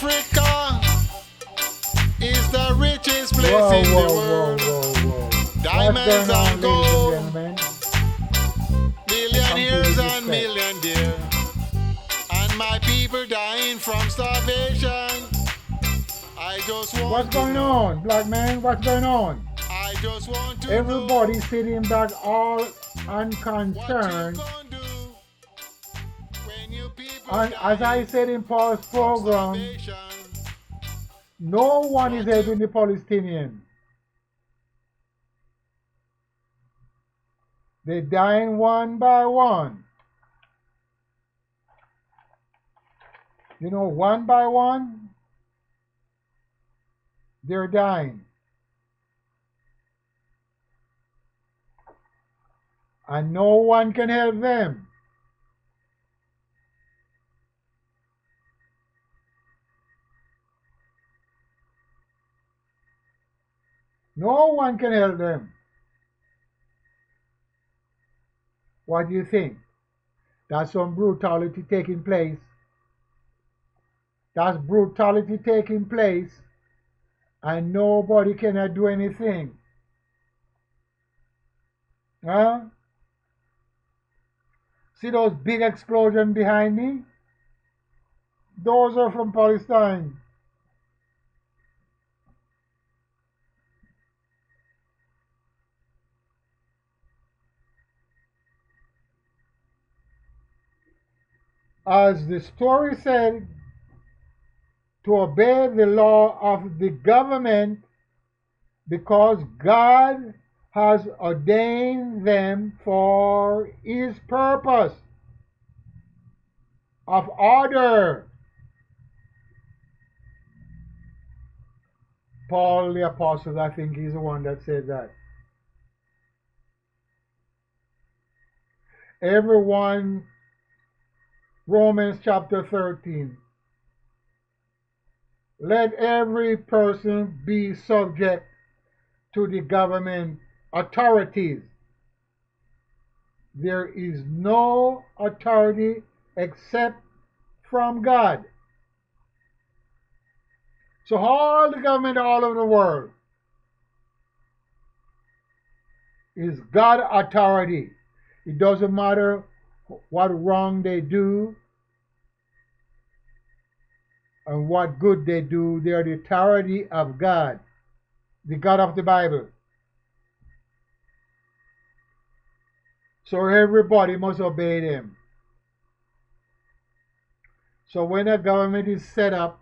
Africa is the richest place in the world. Whoa. Diamonds What's going and on, gold, ladies and gentlemen? millionaires Complete and respect. millionaires, and my people dying from starvation. I just want What's to going know. on, black man? What's going on? I just want to Everybody know sitting back all what you unconcerned. gonna do when you people And as I dying said in Paul's from program, starvation. no one is What you helping the Palestinians. They're dying one by one. You know, one by one, they're dying. And no one can help them. No one can help them. What do you think? That's some brutality taking place. That's brutality taking place, and nobody cannot do anything. Huh? See those big explosions behind me? Those are from Palestine. As the story said, to obey the law of the government because God has ordained them for his purpose of order. Paul the Apostle, I think he's the one that said that. Everyone, Romans chapter 13. Let every person be subject to the government authorities. There is no authority except from God. So all the government all over the world is God authority. It doesn't matter what wrong they do and what good they do. They are the authority of God, the God of the Bible. So everybody must obey them. So when a government is set up,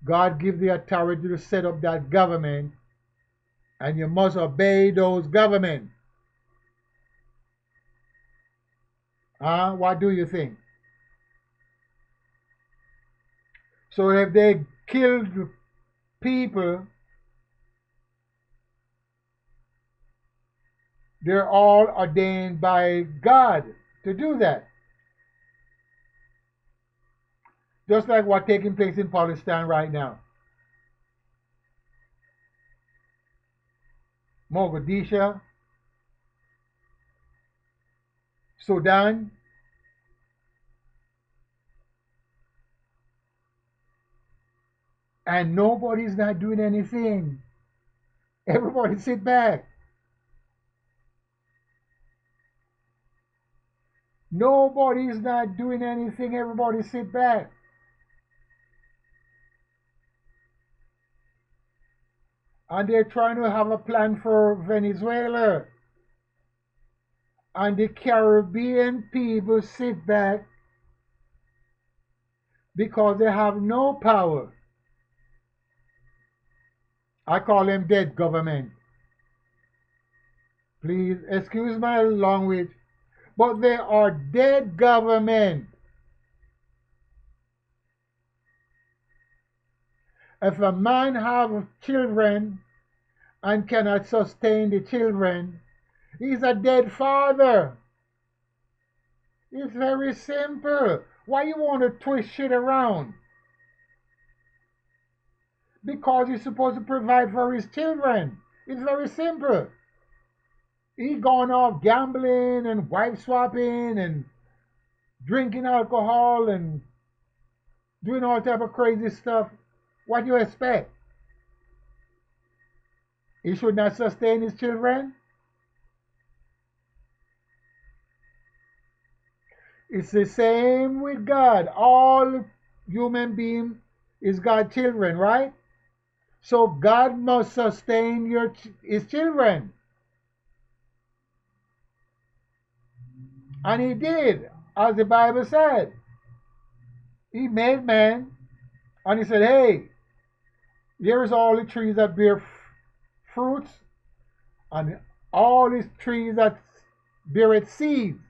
God gives the authority to set up that government, and you must obey those government. What do you think? So if they killed people, they're all ordained by God to do that. Just like what's taking place in Palestine right now. Mogadishu, Sudan, and nobody's not doing anything. Everybody sit back. Nobody's not doing anything. Everybody sit back. And they're trying to have a plan for Venezuela. And the Caribbean people sit back because they have no power. I call them dead government. Please excuse my language, but they are dead government. If a man have children and cannot sustain the children, he's a dead father. It's very simple. Why you want to twist shit around? Because he's supposed to provide for his children. It's very simple. He gone off gambling and wife swapping and drinking alcohol and doing all type of crazy stuff, what do you expect? He should not sustain his children? It's the same with God. All human beings is God's children, right? So God must sustain his children. And he did, as the Bible said. He made man, and he said, hey, here's all the trees that bear fruits, and all these trees that bear its seeds,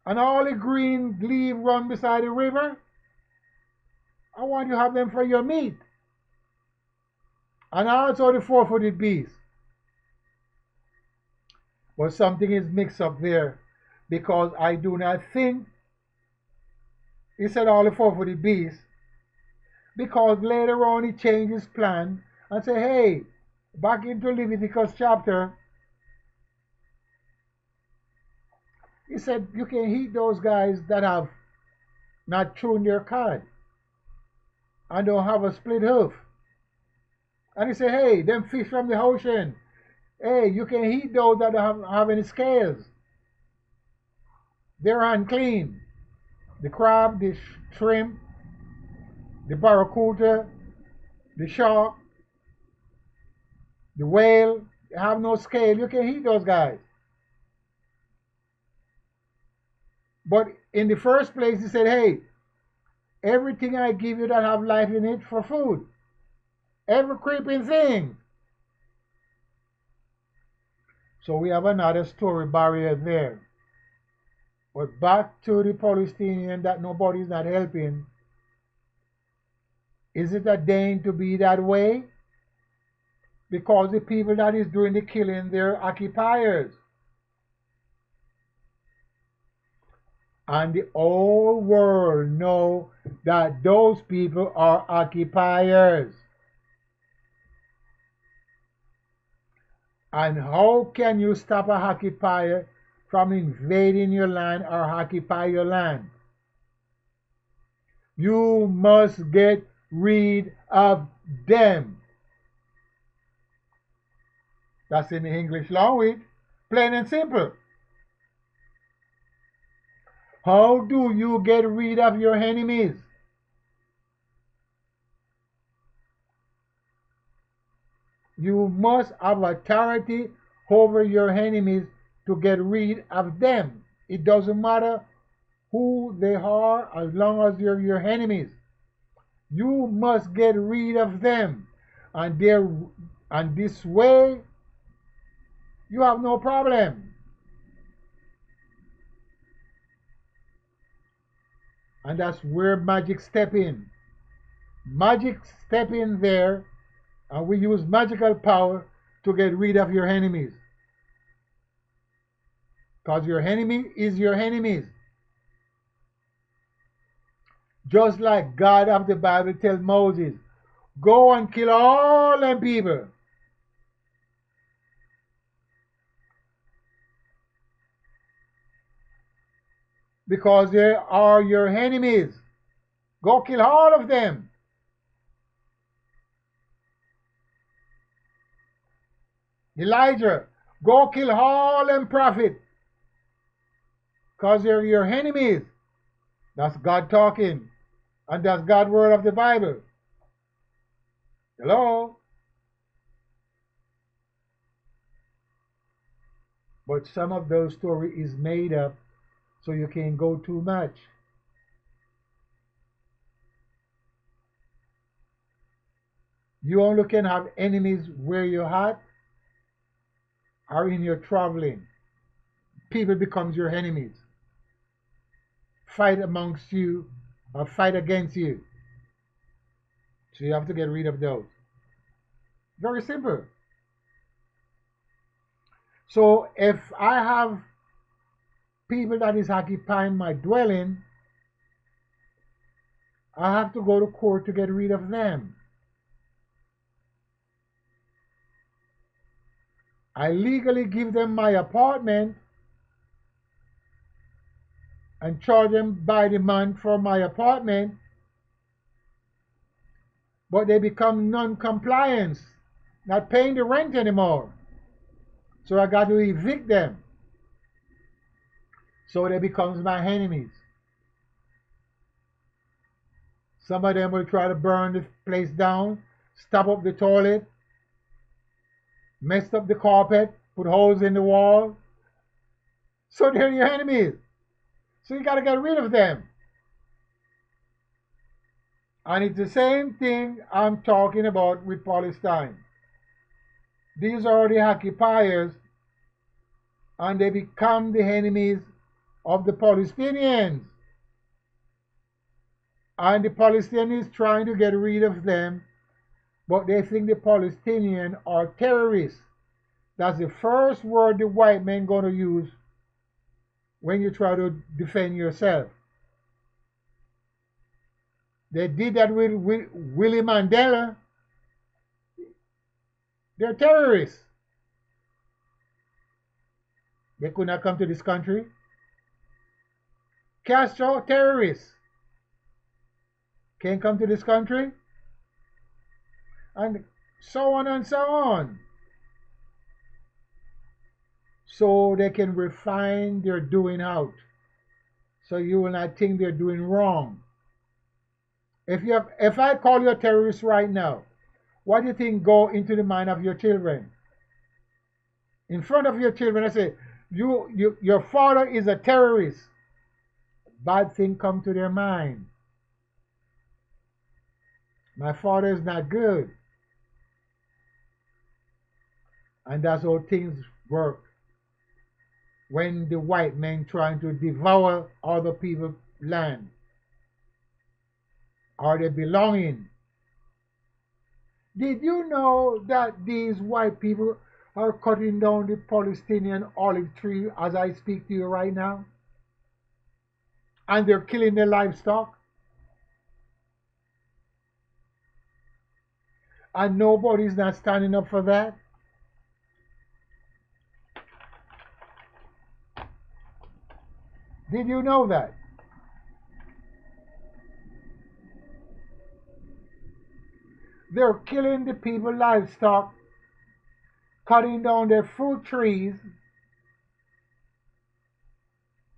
and all the green leaves run beside the river. I want you to have them for your meat. And also the four-footed beast. But something is mixed up there, because I do not think he said all the four-footed beasts, because later on he changed his plan and said, hey, back into Leviticus chapter, he said you can eat those guys that have not chewed their cud and don't have a split hoof. And he said, hey, them fish from the ocean, hey, you can eat those that don't have any scales. They're unclean. The crab, the shrimp, the barracuda, the shark, the whale, they have no scale. You can eat those guys. But in the first place, he said, hey, everything I give you that have life in it for food. Every creeping thing. So we have another story barrier there. But back to the Palestinian that nobody's not helping. Is it ordained to be that way? Because the people that is doing the killing, they're occupiers. And the whole world know that those people are occupiers. And how can you stop a occupier from invading your land or occupy your land? You must get rid of them. That's in the English language, plain and simple. How do you get rid of your enemies? You must have authority over your enemies to get rid of them. It doesn't matter who they are as long as they're your enemies. You must get rid of them. And this way, you have no problem. And that's where magic step in. Magic step in there, and we use magical power to get rid of your enemies. Because your enemy is your enemies. Just like God of the Bible tells Moses, go and kill all them people. Because they are your enemies. Go kill all of them. Elijah, go kill all them prophets. Because they're your enemies. That's God talking. And that's God's word of the Bible. Hello? But some of those stories is made up so you can't go too much. You only can have enemies where you're at or in your traveling. People becomes your enemies. Fight amongst you or fight against you. So you have to get rid of those. Very simple. So if I have people that is occupying my dwelling, I have to go to court to get rid of them. I legally give them my apartment and charge them by the month for my apartment, but they become non-compliant, not paying the rent anymore. So I got to evict them. So they becomes my enemies. Some of them will try to burn the place down, stop up the toilet, mess up the carpet, put holes in the wall. So they're your enemies. So you got to get rid of them. And it's the same thing I'm talking about with Palestine. These are the occupiers, and they become the enemies of the Palestinians. And the Palestinians trying to get rid of them, but they think the Palestinians are terrorists. That's the first word the white men going to use when you try to defend yourself. They did that with Willie Mandela. They're terrorists. They could not come to this country. Castro, terrorists. Can't come to this country. And so on and so on. So they can refine their doing out. So you will not think they're doing wrong. If I call you a terrorist right now, what do you think go into the mind of your children? In front of your children, I say, your father is a terrorist. Bad thing come to their mind. My father is not good. And that's how things work. When the white men trying to devour other people's land or their belonging. Did you know that these white people are cutting down the Palestinian olive tree as I speak to you right now? And they're killing their livestock? And nobody's not standing up for that? Did you know that? They're killing the people's livestock, cutting down their fruit trees,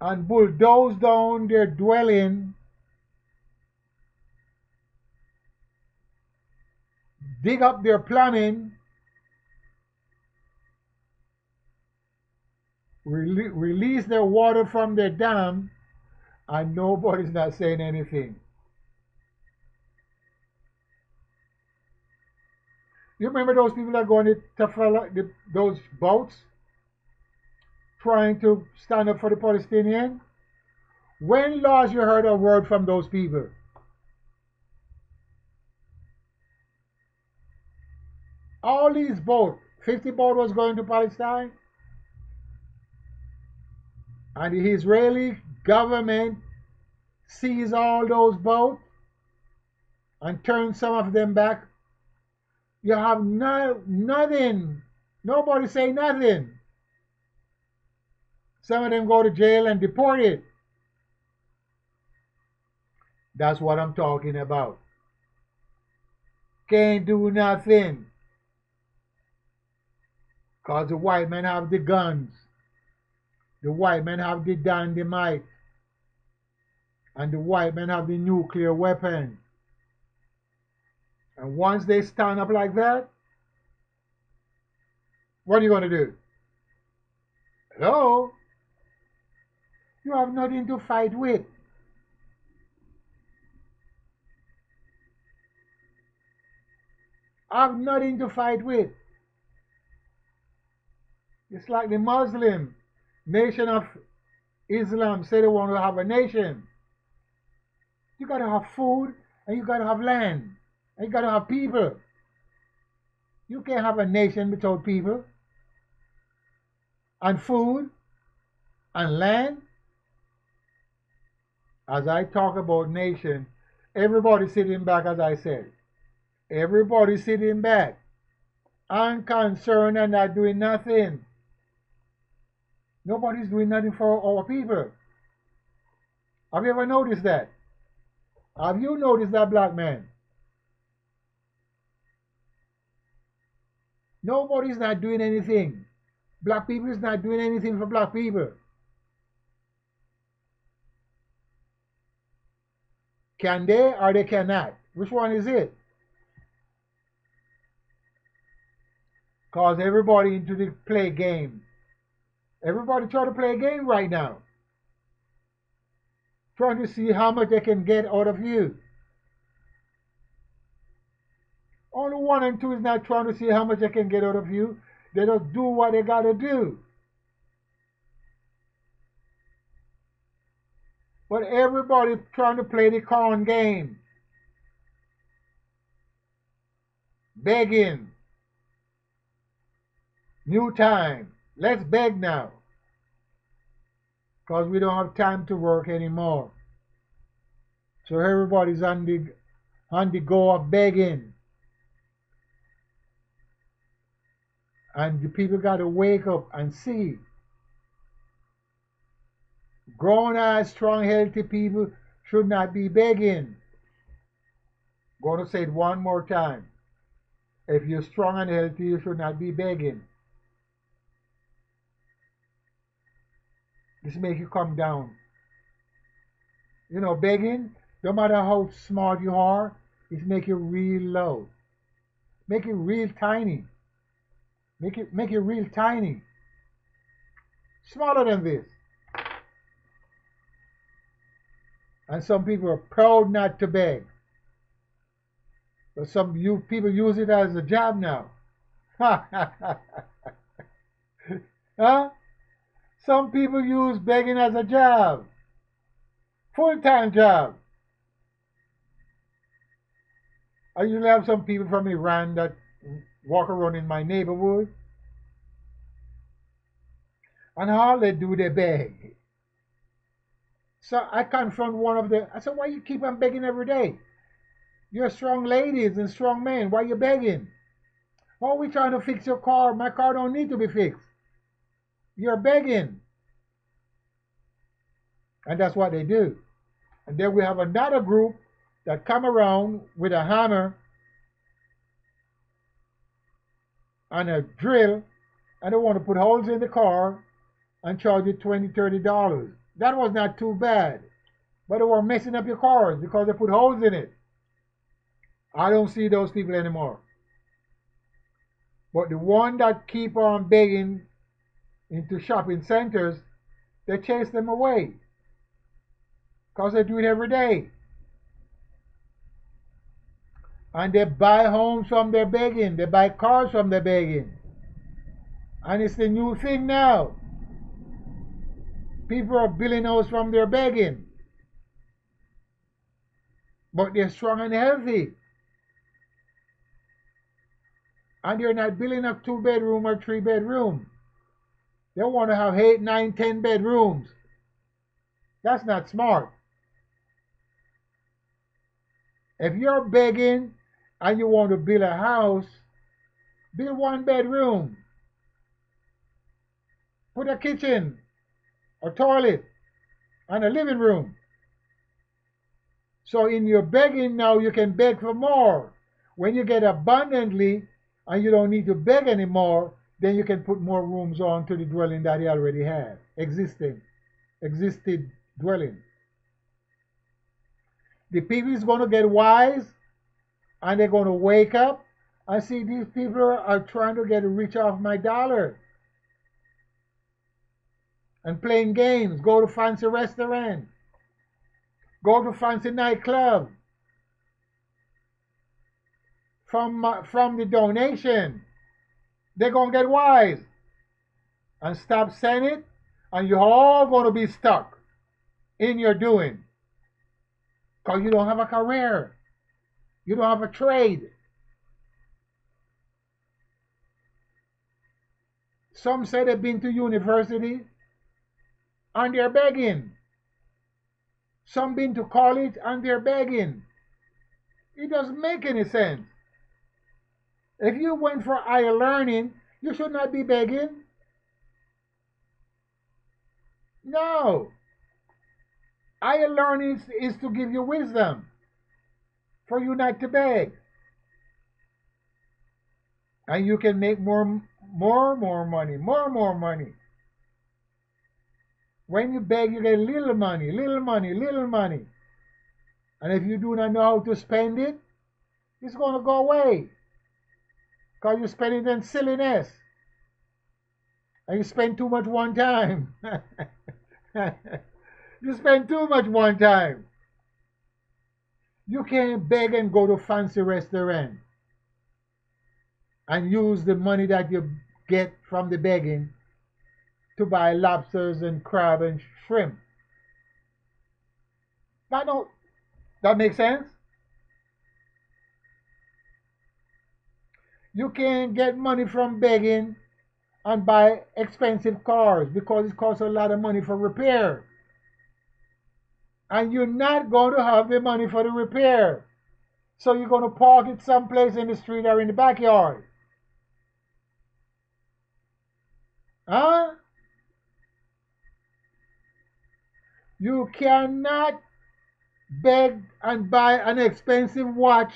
and bulldoze down their dwelling, dig up their plumbing, release their water from their dam, and nobody's not saying anything. You remember those people that go on those boats trying to stand up for the Palestinians? When last you heard a word from those people? All these boats, 50 boats was going to Palestine, and the Israeli government seized all those boats and turned some of them back. You have nothing. Nobody say nothing. Some of them go to jail and deported. That's what I'm talking about. Can't do nothing. Because the white men have the guns. The white men have the dynamite. And the white men have the nuclear weapon. And once they stand up like that, what are you going to do? Hello? You have nothing to fight with. I have nothing to fight with. It's like the Muslim nation of Islam say they want to have a nation. You got to have food and you got to have land. And you got to have people. You can't have a nation without people. And food. And land. As I talk about nation, everybody sitting back, as I said. Everybody sitting back. Unconcerned and not doing nothing. Nobody's doing nothing for our people. Have you ever noticed that? Have you noticed that, black man? Nobody's not doing anything. Black people is not doing anything for black people. Can they or they cannot? Which one is it? Cause everybody into the play game. Everybody try to play a game right now. Trying to see how much they can get out of you. Only one and two is not trying to see how much they can get out of you. They just do what they gotta do. But everybody's trying to play the con game. Begging. New time. Let's beg now. Because we don't have time to work anymore. So everybody's on the go of begging. And the people got to wake up and see. Grown-ass, strong, healthy people should not be begging. I'm going to say it one more time. If you're strong and healthy, you should not be begging. This make you come down. You know, begging, no matter how smart you are, it make you real low. Make you real tiny. Make it real tiny. Smaller than this. And some people are proud not to beg. But some you people use it as a job now. Huh? Some people use begging as a job. Full-time job. I usually have some people from Iran that walk around in my neighborhood. And all they do, they beg. So I confront one of them. I said, why you keep on begging every day? You're strong ladies and strong men. Why you begging? Oh, we trying to fix your car. My car don't need to be fixed. You're begging. And that's what they do. And then we have another group that come around with a hammer and a drill, and they want to put holes in the car and charge you $20, $30. That was not too bad. But they were messing up your cars because they put holes in it. I don't see those people anymore. But the one that keep on begging into shopping centers, they chase them away. Because they do it every day. And they buy homes from their begging. They buy cars from their begging. And it's the new thing now. People are building houses from their begging. But they're strong and healthy. And they're not building a 2-bedroom or 3-bedroom. They want to have 8, 9, 10 bedrooms. That's not smart. If you're begging and you want to build a house, build 1 bedroom. Put a kitchen, a toilet, and a living room. So in your begging now, you can beg for more. When you get abundantly and you don't need to beg anymore, then you can put more rooms on to the dwelling that you already have, existed dwelling. The people is going to get wise and they're going to wake up and see these people are trying to get rich off my dollar and playing games, go to fancy restaurant, go to fancy nightclub from the donation. They're going to get wise and stop saying it, and you're all going to be stuck in your doing because you don't have a career. You don't have a trade. Some say they've been to university and they're begging. Some been to college and they're begging. It doesn't make any sense. If you went for higher learning, you should not be begging. No. Higher learning is to give you wisdom for you not to beg. And you can make more money, more money. When you beg, you get little money, little money, little money. And if you do not know how to spend it, it's going to go away. Because you spend it in silliness. And you spend too much one time. You spend too much one time. You can't beg and go to fancy restaurant and use the money that you get from the begging to buy lobsters and crab and shrimp. That makes sense? You can't get money from begging and buy expensive cars because it costs a lot of money for repair. And you're not going to have the money for the repair. So you're going to park it someplace in the street or in the backyard. Huh? You cannot beg and buy an expensive watch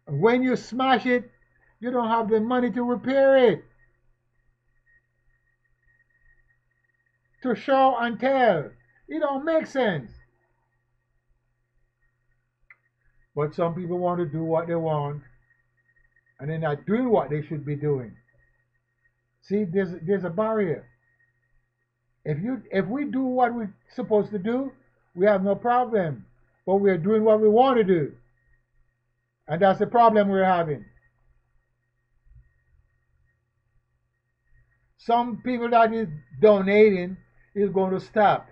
when you smash it. You don't have the money to repair it, to show and tell. It don't make sense. But some people want to do what they want, and they're not doing what they should be doing. See, there's a barrier. If we do what we're supposed to do, we have no problem. But we're doing what we want to do. And that's the problem we're having. Some people that is donating is going to stop.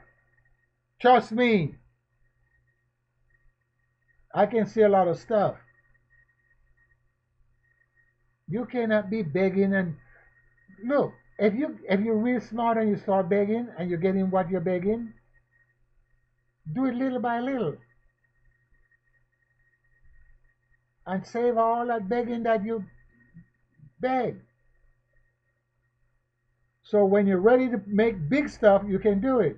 Trust me. I can see a lot of stuff. You cannot be begging and look, if you're real smart and you start begging and you're getting what you're begging, do it little by little. And save all that begging that you beg. So when you're ready to make big stuff, you can do it.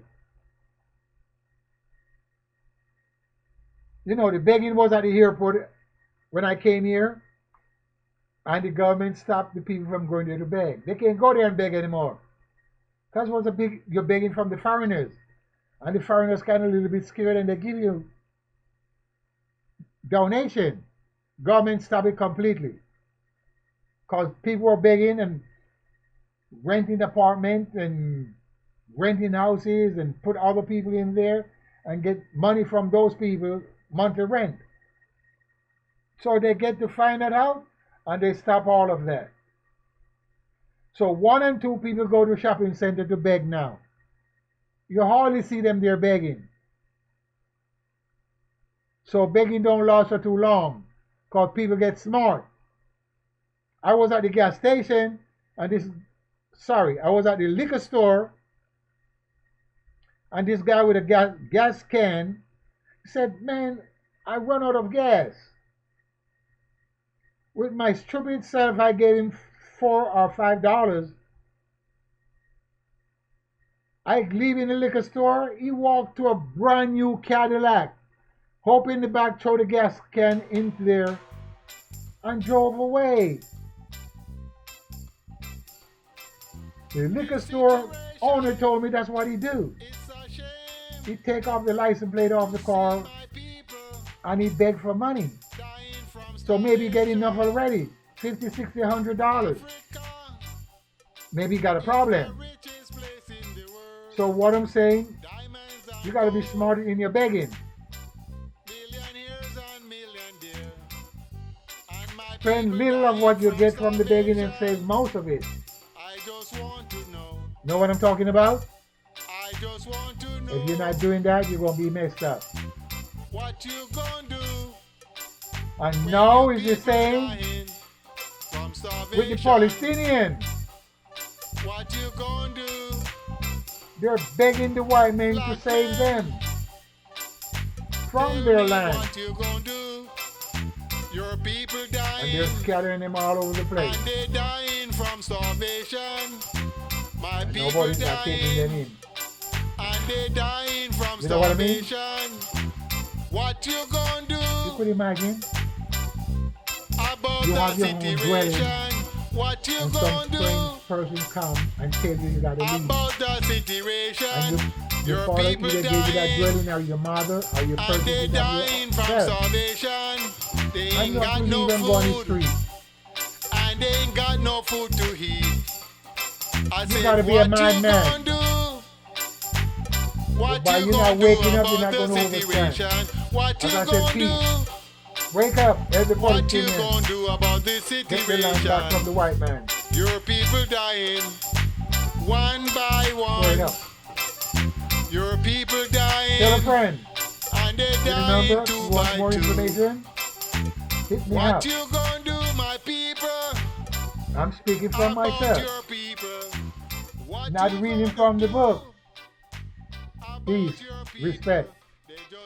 You know, the begging was at the airport when I came here, and the government stopped the people from going there to beg. They can't go there and beg anymore. Because you're begging from the foreigners. And the foreigners kind of a little bit scared and they give you donation. Government stopped it completely. Because people were begging and renting apartments and renting houses and put other people in there and get money from those people monthly rent. So they get to find that out and they stop all of that. So 1 and 2 people go to shopping center to beg now. You hardly see them there begging. So begging don't last for too long because people get smart. I was at the gas station and I was at the liquor store and this guy with a gas can said, "Man, I run out of gas." With my stupid self, I gave him $4 or $5. I leave in the liquor store. He walked to a brand new Cadillac, hopped in the back, throw the gas can into there, and drove away. The liquor store owner told me that's what he do. He take off the license plate off the car and he beg for money. So maybe he get enough already, $50, $60, $100. Maybe he got a problem. So what I'm saying, you got to be smart in your begging. Spend little of what you get from the begging and save most of it. Know what I'm talking about? If you're not doing that, you're going to be messed up. What you gonna do? And now is the same with the Palestinians. What you gonna do? They're begging the white men to save them from their land. What you gonna do? Your people dying. And they're scattering them all over the place. And they're dying from starvation. My And people nobody's not taking them in. And they're dying from You know what I mean? starvation. What you gonna do? You could imagine about you the have your own dwelling, situation. What you and some gonna strange do person come and tell you you gotta leave. about the And situation? your Your father people either gave you that dying, dwelling, or your mother, or your and person they didn't have dying from yourself. starvation. They And ain't you have got to no leave and go on the food, street. and they ain't got no food to eat. I You said, gotta be a what you madman. gonna do? What But you you're gonna not do waking up, you're about not the gonna overstand. situation? What you As I said, gonna peace. do? Wake up, everybody What you came in. gonna do about this Take the land back from situation? the white man. Your people dying one by Straight one. up. Your people Tell a dying, friend. and they Get a dying number. two You want by more two. information? Hit me What up. you gonna do, my people? I'm speaking from About myself, your people. What not you reading gonna from the do book. about Peace, your people? respect. They just